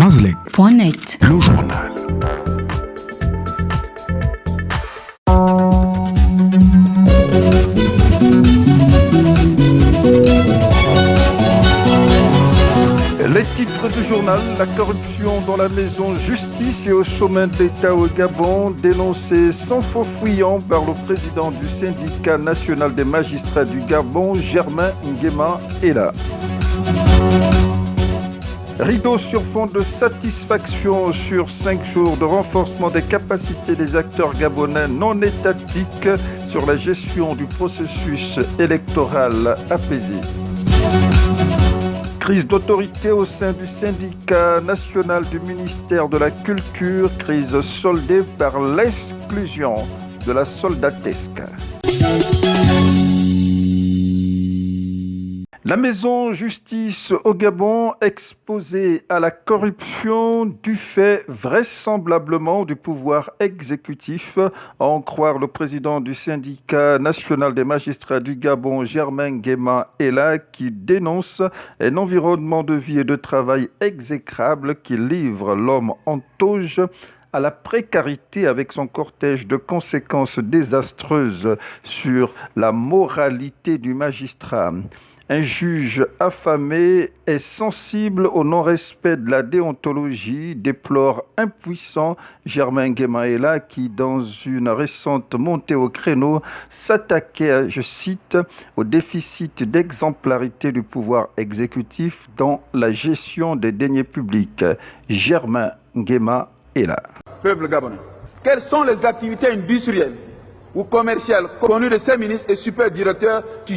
Mazlek.net. Le journal. Les titres du journal: la corruption dans la maison justice et au sommet de l'État au Gabon, dénoncée sans faux fuyant par le président du syndicat national des magistrats du Gabon, Germain Nguema Ella. Rideau sur fond de satisfaction sur 5 jours de renforcement des capacités des acteurs gabonais non étatiques sur la gestion du processus électoral apaisé. Crise d'autorité au sein du syndicat national du ministère de la Culture, crise soldée par l'exclusion de la soldatesque. La maison justice au Gabon exposée à la corruption du fait vraisemblablement du pouvoir exécutif, à en croire le président du syndicat national des magistrats du Gabon, Germain Nguema Ella, qui dénonce un environnement de vie et de travail exécrable qui livre l'homme en tauge à la précarité avec son cortège de conséquences désastreuses sur la moralité du magistrat. Un juge affamé et sensible au non-respect de la déontologie, déplore impuissant Germain Nguema Ella qui, dans une récente montée au créneau, s'attaquait, je cite, au déficit d'exemplarité du pouvoir exécutif dans la gestion des deniers publics. Germain Nguema Ella. Peuple gabonais, quelles sont les activités industrielles ou commerciales connues de ces ministres et super directeurs qui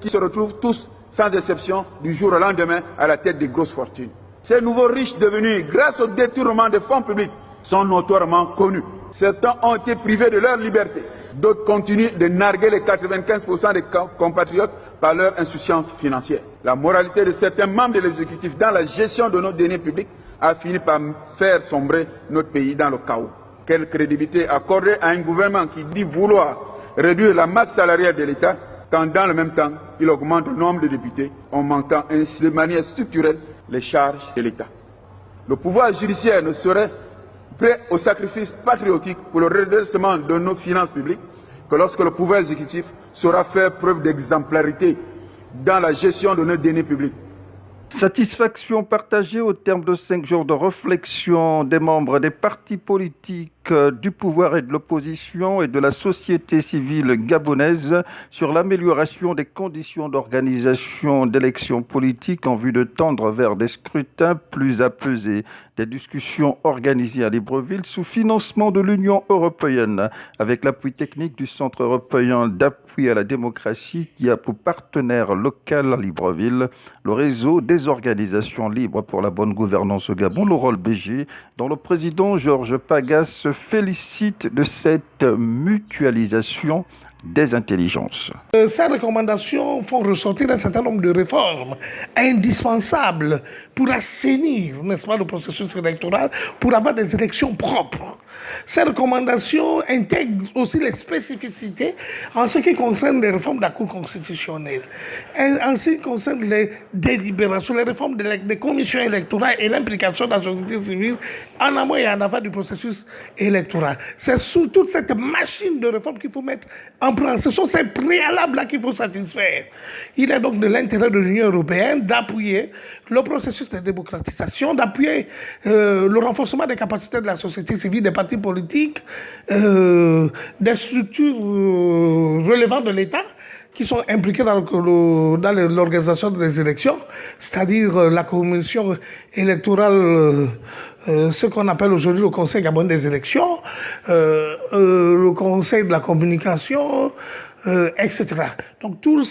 se retrouvent tous, sans exception, du jour au lendemain à la tête des grosses fortunes? Ces nouveaux riches devenus, grâce au détournement des fonds publics, sont notoirement connus. Certains ont été privés de leur liberté. D'autres continuent de narguer les 95% des compatriotes par leur insouciance financière. La moralité de certains membres de l'exécutif dans la gestion de nos deniers publics a fini par faire sombrer notre pays dans le chaos. Quelle crédibilité accorder à un gouvernement qui dit vouloir réduire la masse salariale de l'État quand dans le même temps, il augmente le nombre de députés en manquant ainsi de manière structurelle les charges de l'État. Le pouvoir judiciaire ne serait prêt au sacrifice patriotique pour le redressement de nos finances publiques que lorsque le pouvoir exécutif saura faire preuve d'exemplarité dans la gestion de nos deniers publics. Satisfaction partagée au terme de 5 jours de réflexion des membres des partis politiques du pouvoir et de l'opposition et de la société civile gabonaise sur l'amélioration des conditions d'organisation d'élections politiques en vue de tendre vers des scrutins plus apaisés. Des discussions organisées à Libreville sous financement de l'Union européenne avec l'appui technique du Centre européen d'appui à la démocratie qui a pour partenaire local à Libreville le réseau des organisations libres pour la bonne gouvernance au Gabon, le rôle BG, dont le président Georges Pagas se félicite de cette mutualisation des intelligences. Ces recommandations font ressortir un certain nombre de réformes indispensables pour assainir, n'est-ce pas, le processus électoral, pour avoir des élections propres. Ces recommandations intègrent aussi les spécificités en ce qui concerne les réformes de la Cour constitutionnelle, en ce qui concerne les délibérations, les réformes des commissions électorales et l'implication de la société civile en amont et en aval du processus électoral. C'est sous toute cette machine de réformes qu'il faut mettre en place. Ce sont ces préalables-là qu'il faut satisfaire. Il est donc de l'intérêt de l'Union européenne d'appuyer le processus de démocratisation, d'appuyer le renforcement des capacités de la société civile, des partis politiques, des structures relevant de l'État qui sont impliqués dans l'organisation des élections, c'est-à-dire la commission électorale, ce qu'on appelle aujourd'hui le Conseil gabonais des élections, le Conseil de la communication, etc. Donc tout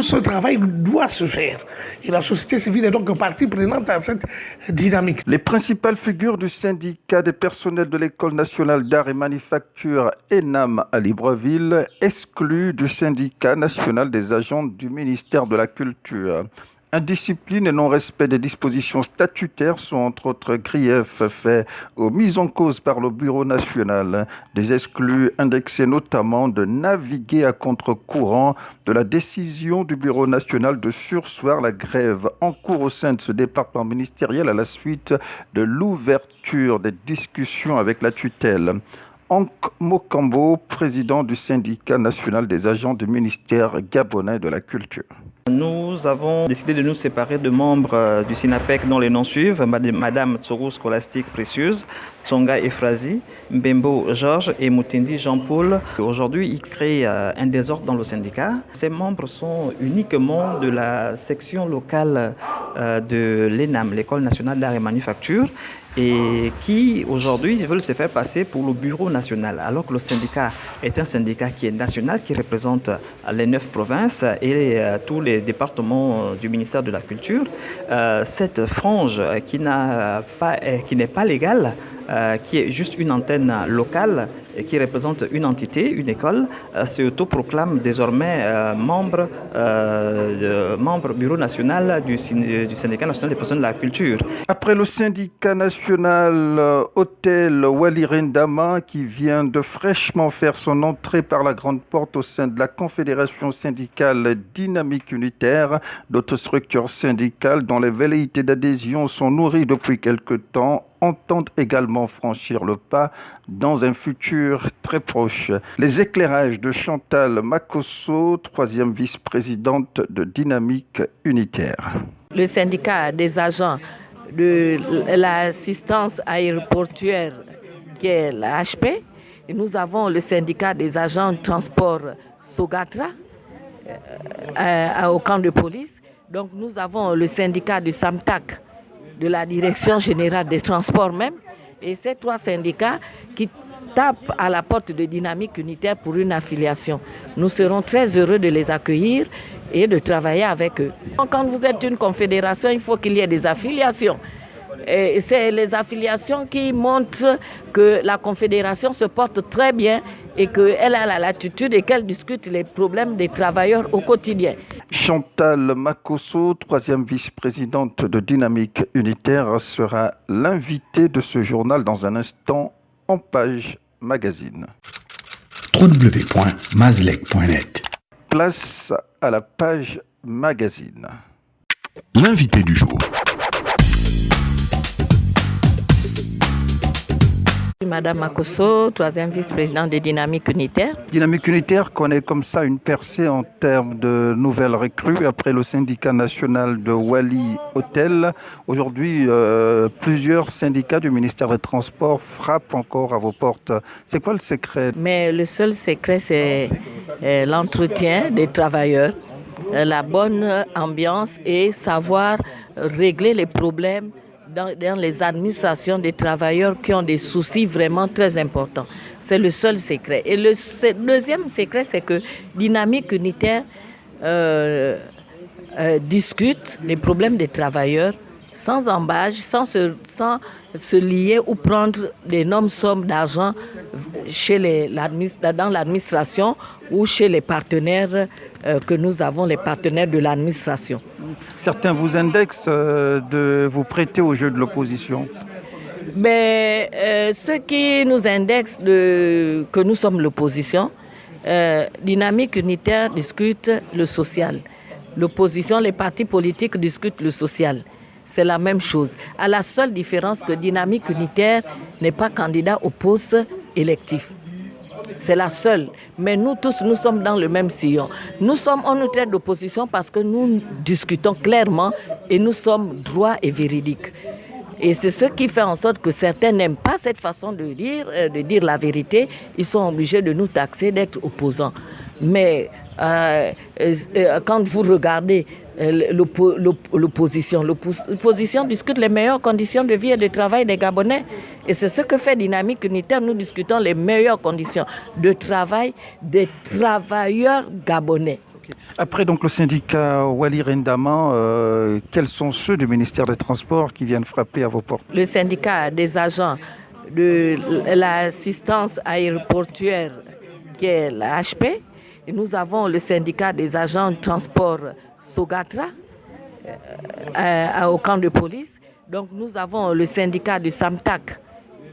ce travail doit se faire. Et la société civile est donc partie prenante à cette dynamique. Les principales figures du syndicat des personnels de l'École nationale d'art et manufacture ENAM à Libreville, exclus du syndicat national des agents du ministère de la Culture. Indiscipline et non-respect des dispositions statutaires sont entre autres griefs faits aux mises en cause par le Bureau national, des exclus indexés notamment de naviguer à contre-courant de la décision du Bureau national de surseoir la grève en cours au sein de ce département ministériel à la suite de l'ouverture des discussions avec la tutelle. Hank Mokambo, président du syndicat national des agents du ministère gabonais de la culture. Nous avons décidé de nous séparer de membres du SINAPEC dont les noms suivent Madame Tsoro Scolastique Précieuse, Tsonga Efrazi, Mbembo Georges et Moutindi Jean-Paul. Aujourd'hui, ils créent un désordre dans le syndicat. Ces membres sont uniquement de la section locale de l'ENAM, l'École nationale d'art et manufacture, et qui aujourd'hui veulent se faire passer pour le bureau national, alors que le syndicat est un syndicat qui est national, qui représente les 9 provinces et tous les départements du ministère de la Culture. Cette frange qui n'est pas légale, qui est juste une antenne locale qui représente une entité, une école, se autoproclame désormais membre bureau national du syndicat national des personnes de la culture. Après le syndicat national Hôtel Wali Rendama qui vient de fraîchement faire son entrée par la grande porte au sein de la Confédération syndicale dynamique unitaire, d'autres structures syndicales dont les velléités d'adhésion sont nourries depuis quelque temps entendent également franchir le pas dans un futur très proche. Les éclairages de Chantal Makosso, troisième vice-présidente de Dynamique Unitaire. Le syndicat des agents de l'assistance aéroportuaire qui est la HP, et nous avons le syndicat des agents de transport Sogatra au camp de police. Donc nous avons le syndicat du SAMTAC, de la Direction générale des transports même, et ces 3 syndicats qui tapent à la porte de Dynamique Unitaire pour une affiliation. Nous serons très heureux de les accueillir et de travailler avec eux. Quand vous êtes une confédération, il faut qu'il y ait des affiliations. Et c'est les affiliations qui montrent que la confédération se porte très bien et qu'elle a la latitude et qu'elle discute les problèmes des travailleurs au quotidien. Chantal Makosso, troisième vice-présidente de Dynamique Unitaire, sera l'invitée de ce journal dans un instant en page magazine. www.mazleg.net. Place à la page magazine. L'invité du jour. Madame Makosso, troisième vice-présidente de Dynamique Unitaire. Dynamique Unitaire connaît comme ça une percée en termes de nouvelles recrues après le syndicat national de Wali Hôtel. Aujourd'hui, plusieurs syndicats du ministère des Transports frappent encore à vos portes. C'est quoi le secret? Mais le seul secret, c'est l'entretien des travailleurs, la bonne ambiance et savoir régler les problèmes dans les administrations des travailleurs qui ont des soucis vraiment très importants. C'est le seul secret. Et le deuxième secret, c'est que Dynamique Unitaire discute les problèmes des travailleurs sans embâche, sans se lier ou prendre d'énormes sommes d'argent dans l'administration ou chez les partenaires que nous avons, les partenaires de l'administration. Certains vous indexent de vous prêter au jeu de l'opposition. Mais ceux qui nous indexent que nous sommes l'opposition, Dynamique Unitaire discute le social. L'opposition, les partis politiques discutent le social. C'est la même chose. À la seule différence que Dynamique Unitaire n'est pas candidat au poste électif. C'est la seule. Mais nous tous, nous sommes dans le même sillon. On nous traite d'opposition parce que nous discutons clairement et nous sommes droits et véridiques. Et c'est ce qui fait en sorte que certains n'aiment pas cette façon de dire la vérité. Ils sont obligés de nous taxer d'être opposants. Mais quand vous regardez l'opposition discute les meilleures conditions de vie et de travail des Gabonais. Et c'est ce que fait Dynamique Unitaire. Nous discutons les meilleures conditions de travail des travailleurs gabonais. Après donc le syndicat Wali Rendama, quels sont ceux du ministère des Transports qui viennent frapper à vos portes? Le syndicat des agents de l'assistance aéroportuaire qui est la HP. Et nous avons le syndicat des agents de transport Sogatra au camp de police. Donc nous avons le syndicat du SAMTAC,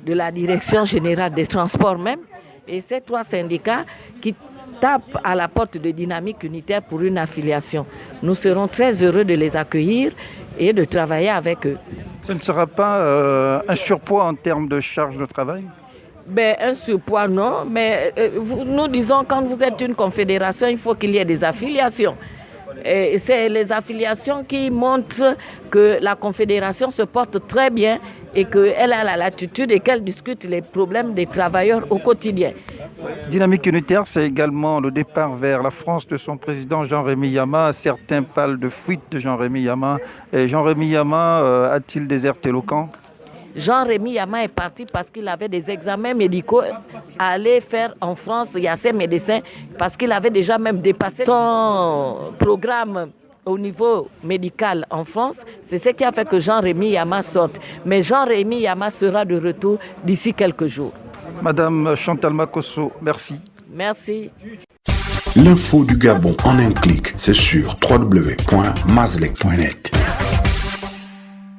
de la Direction Générale des Transports même, et ces 3 syndicats qui tapent à la porte de Dynamique Unitaire pour une affiliation. Nous serons très heureux de les accueillir et de travailler avec eux. Ce ne sera pas un surpoids en termes de charge de travail? Un surpoids, non, mais nous disons quand vous êtes une confédération, il faut qu'il y ait des affiliations. Et c'est les affiliations qui montrent que la confédération se porte très bien et qu'elle a la latitude et qu'elle discute les problèmes des travailleurs au quotidien. Dynamique Unitaire, c'est également le départ vers la France de son président Jean-Rémy Yama. Certains parlent de fuite de Jean-Rémy Yama. Et Jean-Rémy Yama a-t-il déserté le camp? Jean-Rémy Yama est parti parce qu'il avait des examens médicaux à aller faire en France. Il y a ses médecins parce qu'il avait déjà même dépassé son programme au niveau médical en France. C'est ce qui a fait que Jean-Rémy Yama sorte. Mais Jean-Rémy Yama sera de retour d'ici quelques jours. Madame Chantal Makosso, merci. Merci. L'info du Gabon en un clic, c'est sur www.mazlec.net.